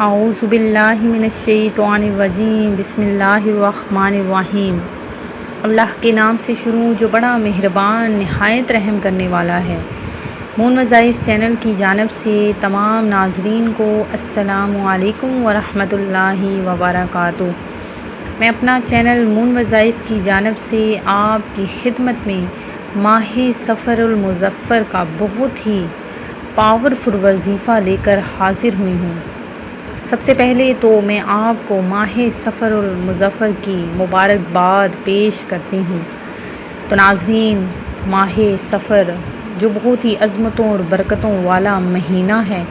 اعوذ باللہ من الشیطان الرجیم بسم اللہ الرحمن الرحیم۔ اللہ کے نام سے شروع جو بڑا مہربان نہایت رحم کرنے والا ہے۔ مون وظائف چینل کی جانب سے تمام ناظرین کو السلام علیکم ورحمۃ اللہ وبرکاتہ۔ میں اپنا چینل مون وظائف کی جانب سے آپ کی خدمت میں ماہ سفر المظفر کا بہت ہی پاورفل وظیفہ لے کر حاضر ہوئی ہوں۔ سب سے پہلے تو میں آپ کو ماہ سفر المظفر کی مبارکباد پیش کرتی ہوں۔ تو ناظرین، ماہ سفر جو بہت ہی عظمتوں اور برکتوں والا مہینہ ہے،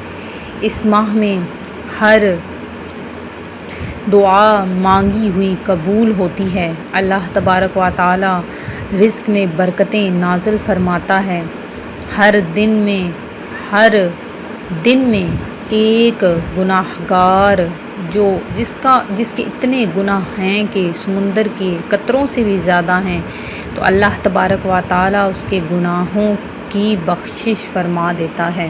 اس ماہ میں ہر دعا مانگی ہوئی قبول ہوتی ہے۔ اللہ تبارک و تعالی رزق میں برکتیں نازل فرماتا ہے۔ ہر دن میں ایک گناہ گار جس کے اتنے گناہ ہیں کہ سمندر کے قطروں سے بھی زیادہ ہیں، تو اللہ تبارک و تعالی اس کے گناہوں کی بخشش فرما دیتا ہے۔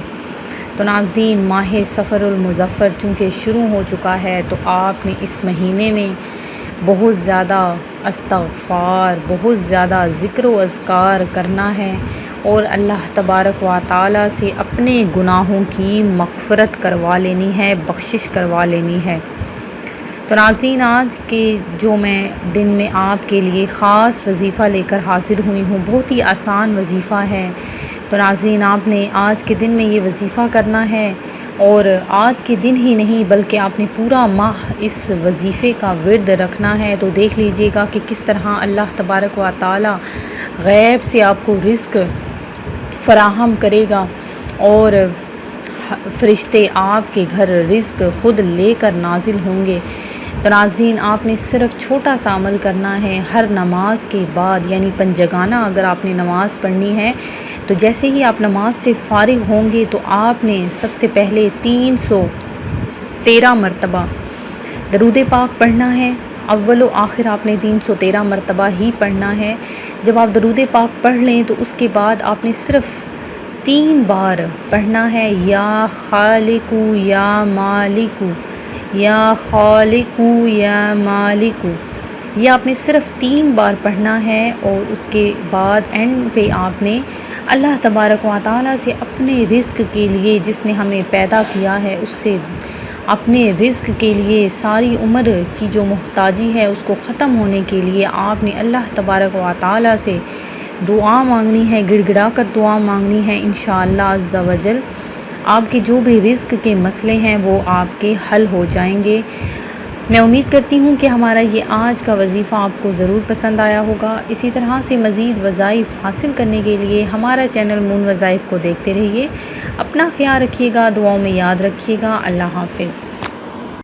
تو ناظرین، ماہ سفر المظفر چونکہ شروع ہو چکا ہے، تو آپ نے اس مہینے میں بہت زیادہ استغفار، بہت زیادہ ذکر و اذکار کرنا ہے اور اللہ تبارک و تعالی سے اپنے گناہوں کی مغفرت کروا لینی ہے، بخشش کروا لینی ہے۔ تو ناظرین، آج کے جو میں دن میں آپ کے لیے خاص وظیفہ لے کر حاضر ہوئی ہوں، بہت ہی آسان وظیفہ ہے۔ تو ناظرین، آپ نے آج کے دن میں یہ وظیفہ کرنا ہے، اور آج کے دن ہی نہیں بلکہ آپ نے پورا ماہ اس وظیفے کا ورد رکھنا ہے۔ تو دیکھ لیجئے گا کہ کس طرح اللہ تبارک و تعالی غیب سے آپ کو رزق فراہم کرے گا، اور فرشتے آپ کے گھر رزق خود لے کر نازل ہوں گے۔ تو ناظرین، آپ نے صرف چھوٹا سا عمل کرنا ہے۔ ہر نماز کے بعد، یعنی پنجگانہ اگر آپ نے نماز پڑھنی ہے، تو جیسے ہی آپ نماز سے فارغ ہوں گے، تو آپ نے سب سے پہلے 313 مرتبہ درود پاک پڑھنا ہے۔ اول و آخر آپ نے 313 مرتبہ ہی پڑھنا ہے۔ جب آپ درود پاک پڑھ لیں تو اس کے بعد آپ نے صرف 3 بار پڑھنا ہے، یا خالق یا مالک، یا خالق یا مالک۔ یہ آپ نے صرف 3 بار پڑھنا ہے، اور اس کے بعد اینڈ پہ آپ نے اللہ تبارک و تعالی سے اپنے رزق کے لیے، جس نے ہمیں پیدا کیا ہے، اس سے اپنے رزق کے لیے ساری عمر کی جو محتاجی ہے اس کو ختم ہونے کے لیے آپ نے اللہ تبارک و تعالی سے دعا مانگنی ہے، گڑ گڑا کر دعا مانگنی ہے۔ انشاءاللہ عز و جل آپ کے جو بھی رزق کے مسئلے ہیں وہ آپ کے حل ہو جائیں گے۔ میں امید کرتی ہوں کہ ہمارا یہ آج کا وظیفہ آپ کو ضرور پسند آیا ہوگا۔ اسی طرح سے مزید وظائف حاصل کرنے کے لیے ہمارا چینل مون وظائف کو دیکھتے رہیے۔ اپنا خیال رکھیے گا، دعاؤں میں یاد رکھیے گا۔ اللہ حافظ۔